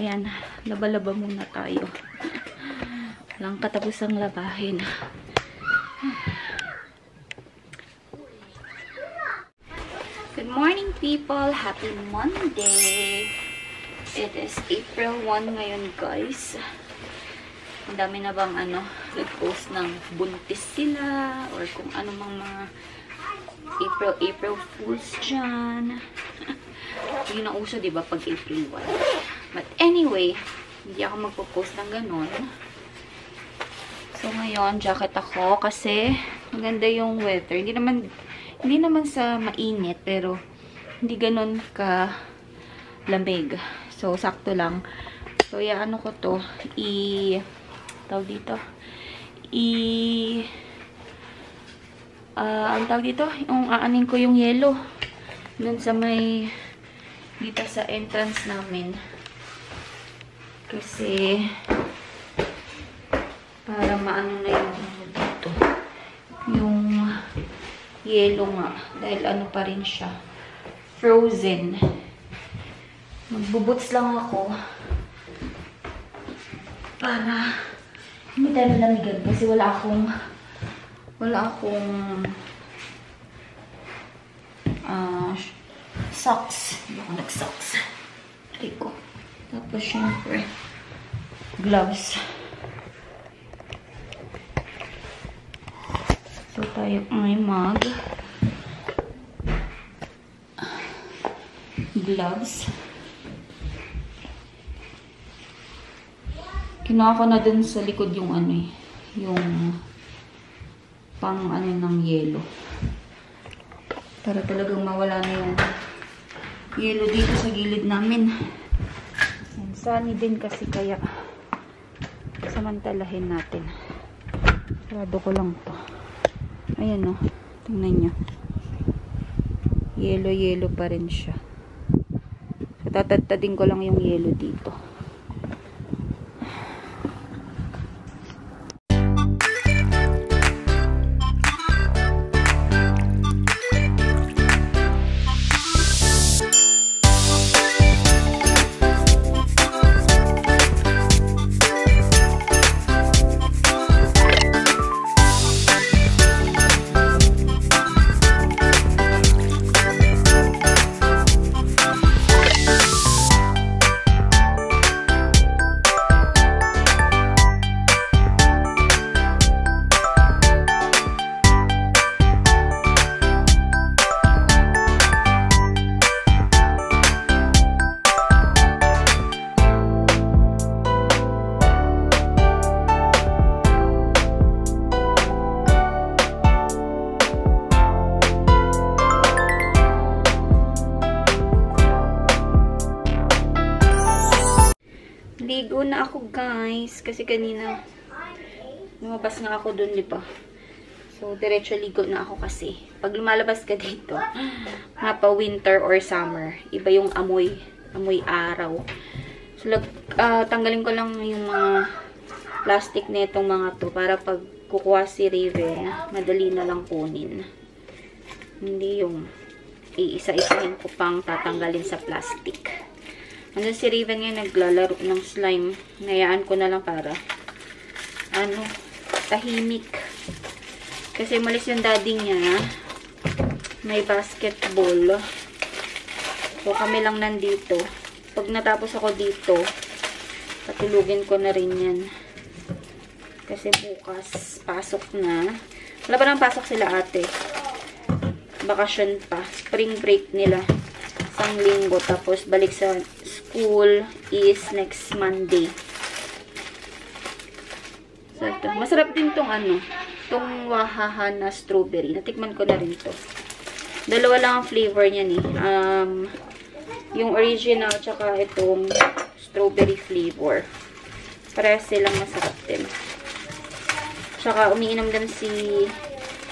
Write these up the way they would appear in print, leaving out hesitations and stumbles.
ayan, laba-laba muna tayo. Walang katapusang labahin. Good morning, people! Happy Monday! It is April 1 ngayon, guys. Ang dami na bang nag-post ng buntis sila or kung ano mga April Fools dyan. Yun ang uso, diba, pag April 1. But anyway, hindi ako magpo-post ng ganun. So, ngayon, jacket ako kasi maganda yung weather. Hindi naman sa mainit, pero hindi ganun ka lamig. So, sakto lang. So, ano ko to, tawag dito, ang tawag dito, yung aanin ko yung yellow dun sa may dito sa entrance namin. Kasi para maano na yung dito. Yung yellow nga. Dahil ano pa rin siya. Frozen. Magbubuts lang ako. Para hindi tayo nalamigan. Kasi wala akong socks. Hindi ako nag-socks. Rico. Tapos, syempre, gloves. So, tayo ay gloves. Kinuha ko na dun sa likod yung yung pang ng yellow. Para talagang mawala na yung yellow dito sa gilid namin. Sunny din kasi kaya samantalahin natin. Sarado ko lang to. Ayan o. Tingnan nyo. Yellow pa rin siya. So, tatadtadin ko lang yung yellow dito. Ligo na ako, guys. Kasi kanina, lumabas nga ako dun, di ba? So, diretso ligo na ako kasi. Pag lumalabas ka dito, mapa winter or summer, iba yung amoy araw. So, tanggalin ko lang yung mga plastic na itong mga to para pag kukuha si Raven, madali na lang kunin. Hindi yung iisa-isahin ko pang tatanggalin sa plastic. Andun si Raven ngayon naglalaro ng slime. Nayaan ko na lang para tahimik. Kasi umalis yung daddy niya. May basketball. So kami lang nandito. Pag natapos ako dito, patulugin ko na rin yan. Kasi bukas pasok na. Wala pa nang pasok sila ate. Bakasyon pa. Spring break nila. Isang linggo. Tapos balik sa school is next Monday. So, ito. Masarap din tong tong Wahaha na strawberry. Natikman ko na rin to. Dalawa lang ang flavor niya ni. Yung original tsaka itong strawberry flavor. Parehas silang masarap din. Tsaka umiinom din si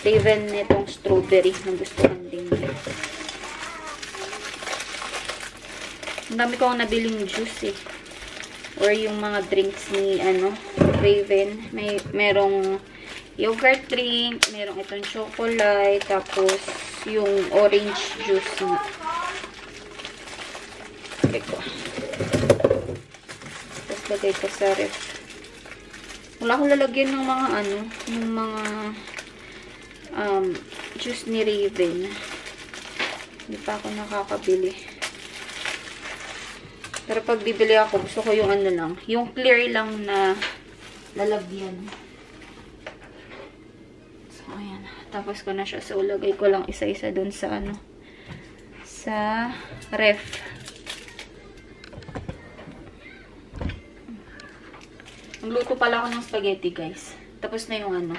Raven nitong strawberry na gustuhan din niya. Ang dami ko nabiling juice eh. Or yung mga drinks ni Raven. Merong yogurt drink, merong itong chocolate, tapos yung orange juice na. Teko. Lagay ko sa ref. Wala akong lalagyan ng mga ng mga juice ni Raven. Hindi pa ako nakakabili. Pero pag bibili ako, gusto ko yung lang, yung clear lang na lalagyan. So, ayan. Tapos ko na siya. So, lagay ko lang isa-isa dun sa sa ref. Nagluto pala ako ng spaghetti, guys. Tapos na yung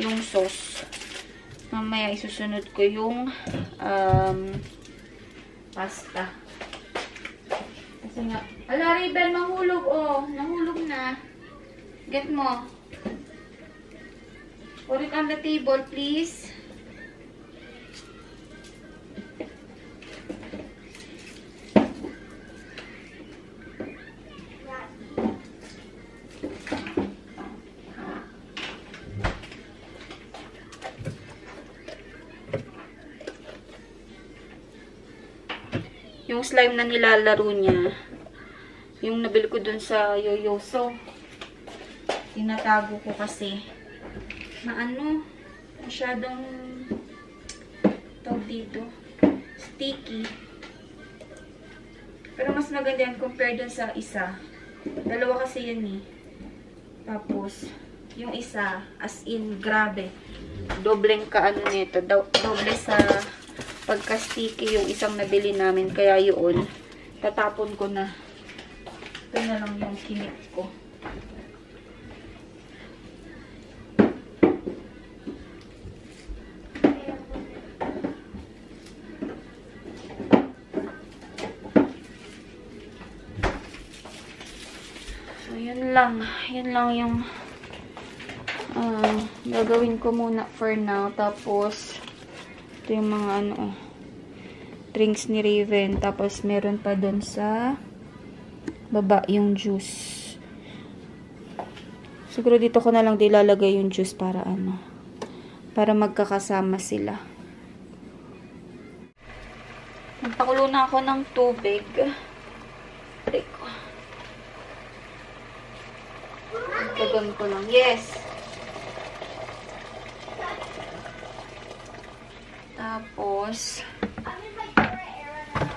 yung sauce. Mamaya isusunod ko yung pasta. Kasi nga, ala, Raven, mahulog, oh. Nahulog na. Get mo. Put it on the table, please. Yung slime na nilalaro niya, yung nabili ko dun sa Yoyoso, tinatago ko kasi na masyadong tawag dito, sticky. Pero mas maganda yan compare dun sa isa. Dalawa kasi yan eh. Tapos, yung isa, as in, grabe. Dobleng nito. Doble sa pagka-sticky yung isang nabili namin. Kaya yun, tatapon ko na. Ito na lang yung kinip ko. So, yun lang. Yun lang yung gagawin ko muna for now. Tapos, ito yung mga drinks ni Raven. Tapos, meron pa dun sa baba yung juice. Siguro dito ko na lang dilalagay yung juice para para magkakasama sila. Nagpakulo na ako ng tubig. Tagan ko lang. Yes! Tapos,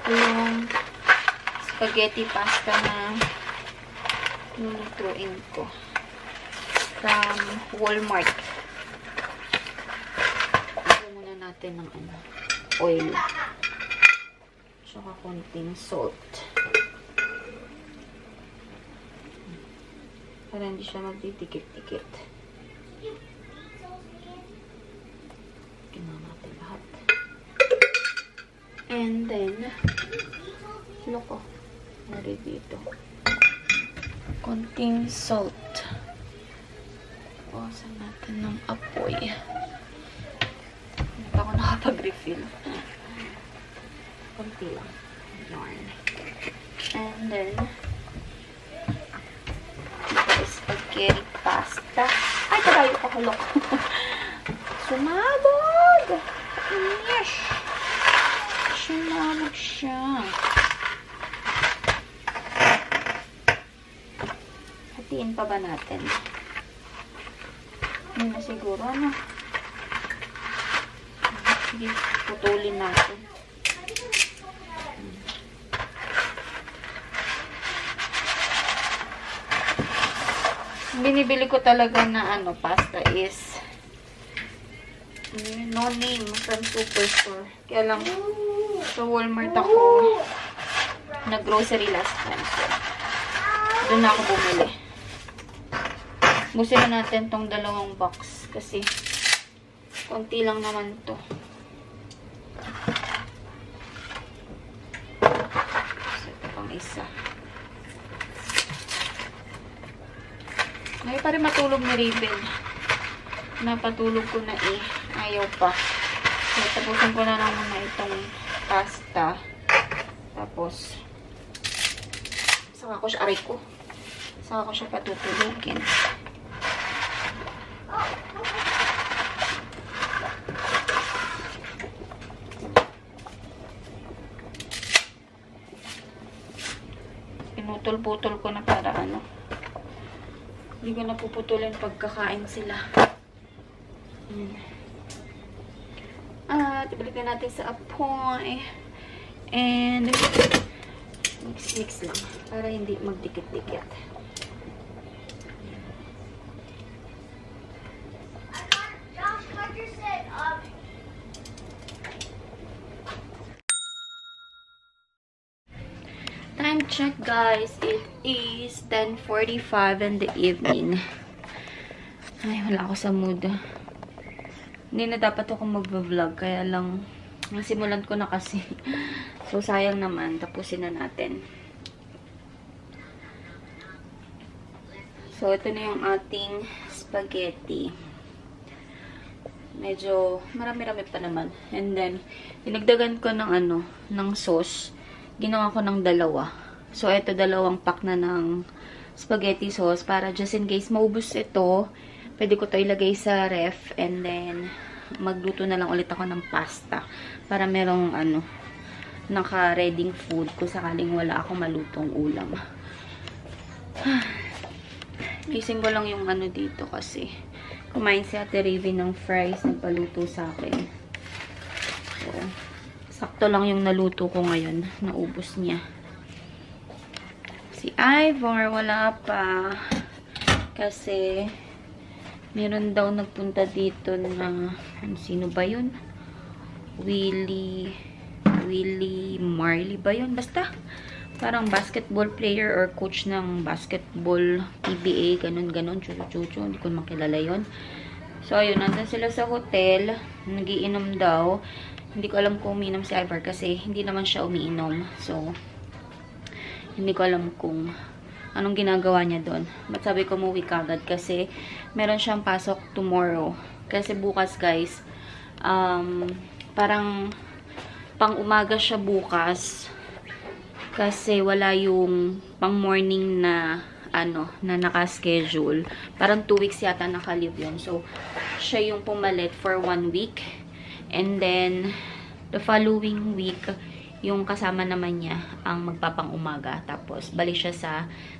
yung spaghetti pasta na lulutuin ko from Walmart. Lagyan muna natin ng oil. Tsaka konting salt. Para hindi siya magtitikit-tikit. Ginawa natin lahat. And then, look, nari dito. Konting salt. Bawasan natin ng apoy. Hindi pa ako nakapag-refill. Konti lang. Yarn. And then, spaghetti pasta. Ay, tayo pa hulok. Sumabog! Yes! Sumabog siya. Hatiin pa ba natin? Hindi na siguro, Sige, putulin natin. Binibili ko talaga na pasta is no name from Superstore. Kaya lang sa Walmart ako nag-grocery last time. So, doon na ako bumili. Busin na natin tong 2 box kasi konti lang naman to. So, ito pang isa. Ngayon pa rin matulog ni Raven. Napatulog ko na ayaw pa. So, tapusin ko na lang muna itong pasta. Tapos, saka ko siya, saka ko siya patutulugin. pinuputol-putol ko na para ano. Hindi ko na puputulin pagkakain sila. At ibalik na natin sa apoy. And mix-mix lang para hindi magdikit-dikit. Time check, guys. It is 10:45 in the evening. Ay, wala ako sa mood. Hindi na dapat ako mag-vlog. Kaya lang, nasimulan ko na kasi. So, sayang naman. Tapusin na natin. So, ito na yung ating spaghetti. Medyo marami-rami pa naman. And then, dinagdagan ko ng ano, ng sauce. Ginawa ko ng dalawa. So, ito, 2 pack na ng spaghetti sauce. Para just in case maubos ito, pwede ko to ilagay sa ref. And then, magluto na lang ulit ako ng pasta. Para merong, ano, naka-reading food kung sakaling wala akong malutong ulam. Gising ko lang yung ano dito kasi kumain si Ate Raven ng fries. Nagpaluto sa akin. So, sakto lang yung naluto ko ngayon. Naubos niya. Si Ivor, wala pa. Kasi, meron daw nagpunta dito na, sino ba yun? Willie Marley ba yun? Basta, parang basketball player or coach ng basketball PBA. Ganun-ganun. Chuchu-chuchu. Hindi ko makilala yun. So, ayun. Nandun sila sa hotel. Nagiinom daw. Hindi ko alam kung umiinom si Ivor kasi hindi naman siya umiinom. So, hindi ko alam kung anong ginagawa niya doon. But sabi ko umuwi kagad kasi meron siyang pasok tomorrow. Kasi bukas, guys, parang pang umaga siya bukas kasi wala yung pang morning na ano, na naka-schedule. Parang 2 weeks yata naka-leave yun. So, siya yung pumalit for 1 week. And then, the following week, yung kasama naman niya ang magpapang umaga. Tapos, balik siya sa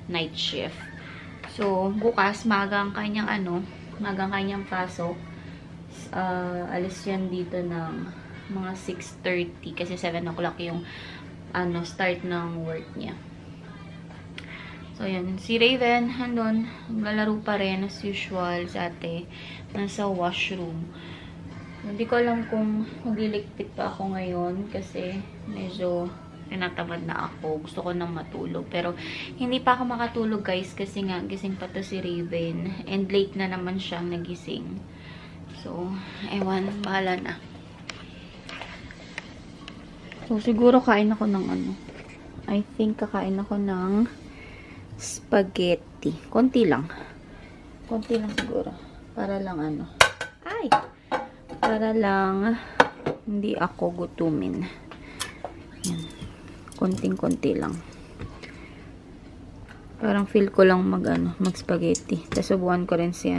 night shift. So, bukas, magang kanyang ano, magang kanyang pasok. Alis yan dito ng mga 6:30 kasi 7 o'clock yung ano, start ng work niya. So, yan. Si Raven, andun, naglalaro pa rin as usual sa ate. Nasa washroom. Hindi ko alam kung magliligpit pa ako ngayon kasi medyo tinatamad na ako. Gusto ko nang matulog. Pero hindi pa ako makatulog, guys, kasi nga gising pa to si Raven. And late na naman siyang nagising. So, ewan, bahala na. So, siguro kain ako ng ano. I think kakain ako ng spaghetti. Konti lang. Konti lang siguro. Para lang ano. Ay! Para lang hindi ako gutumin. Yan. Konting-konti lang. Parang feel ko lang mag-spaghetti. Tapos subukan ko rin si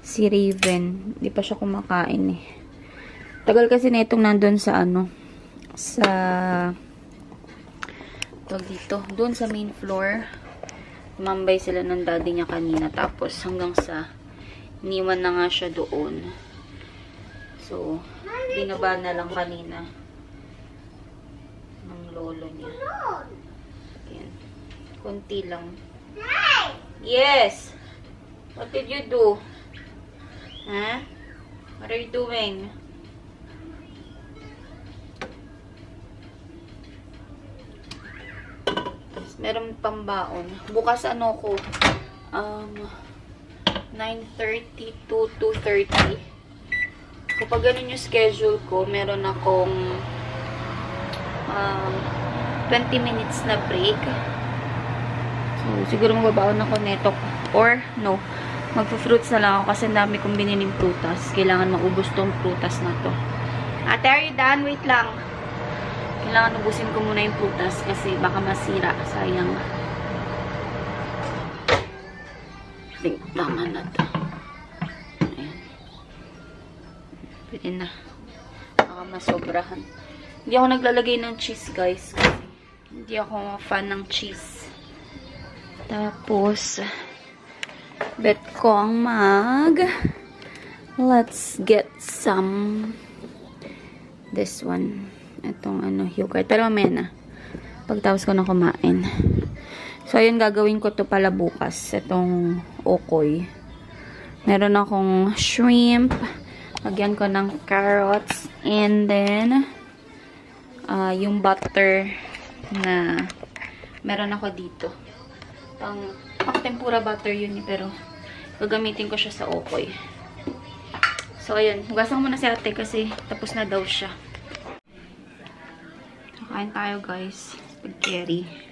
si Raven. Hindi pa siya kumakain eh. Tagal kasi na itong nandun sa sa dito. Doon sa main floor. Mambay sila ng daddy niya kanina. Tapos hanggang sa iniwan na nga siya doon. So, binaba na lang kanina ng lolo niya. Ayan. Kunti lang. Yes! What did you do? Huh? What are you doing? Meron pambaon. Bukas ko 9:30 to 2:30. Kapag ganun yung schedule ko, meron akong 20 minutes na break. So, siguro magbabaon ako neto. Or, no. Magpo-fruits na lang ako kasi dami kong biniling prutas. Kailangan maubos tong prutas na to. Ate, are you done? Wait lang. Kailangan ubusin ko muna yung prutas kasi baka masira. Sayang. Think, tama na to. Pwede na. Baka masobrahan. Hindi ako naglalagay ng cheese, guys. Kasi hindi ako fan ng cheese. Tapos, bet ko ang let's get some this one. Itong yogurt. Pero mamaya na. Pagtapos ko na kumain. So, ayun, gagawin ko to pala bukas. Itong okoy. Meron akong shrimp. Lagyan ko ng carrots. And then, yung butter na meron ako dito. Pang tempura butter yun, pero gagamitin ko siya sa okoy. So, ayun. Hugasan ko muna si ate kasi tapos na daw siya. Kain tayo, guys. Spaghetti.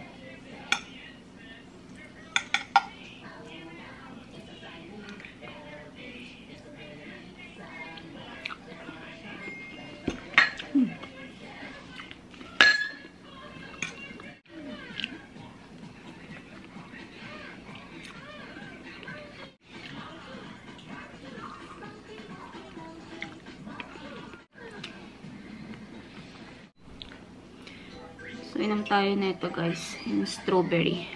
So, inom tayo na ito, guys. Yung strawberry.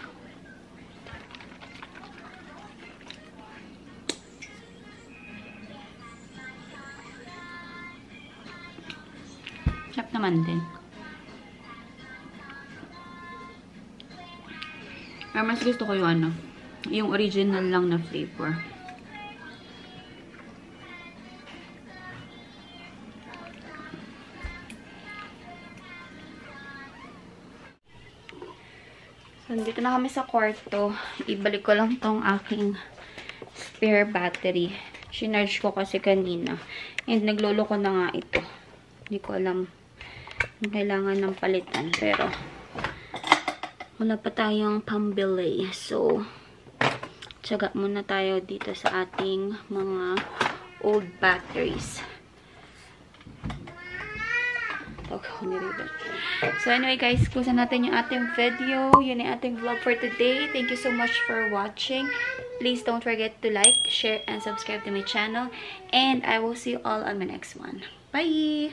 Sarap naman din. Pero mas gusto ko yung yung original lang na flavor. So, dito na kami sa kwarto. Ibalik ko lang tong aking spare battery. Sinarge ko kasi kanina. And naglolo ko na nga ito. Hindi ko alam kung kailangan ng palitan. Pero, wala pa tayong pambili. So, tsaga muna tayo dito sa ating mga old batteries. So anyway guys, kusa natin yung ating video. Yun yung ating vlog for today. Thank you so much for watching. Please don't forget to like, share, and subscribe to my channel. And I will see you all on my next one. Bye!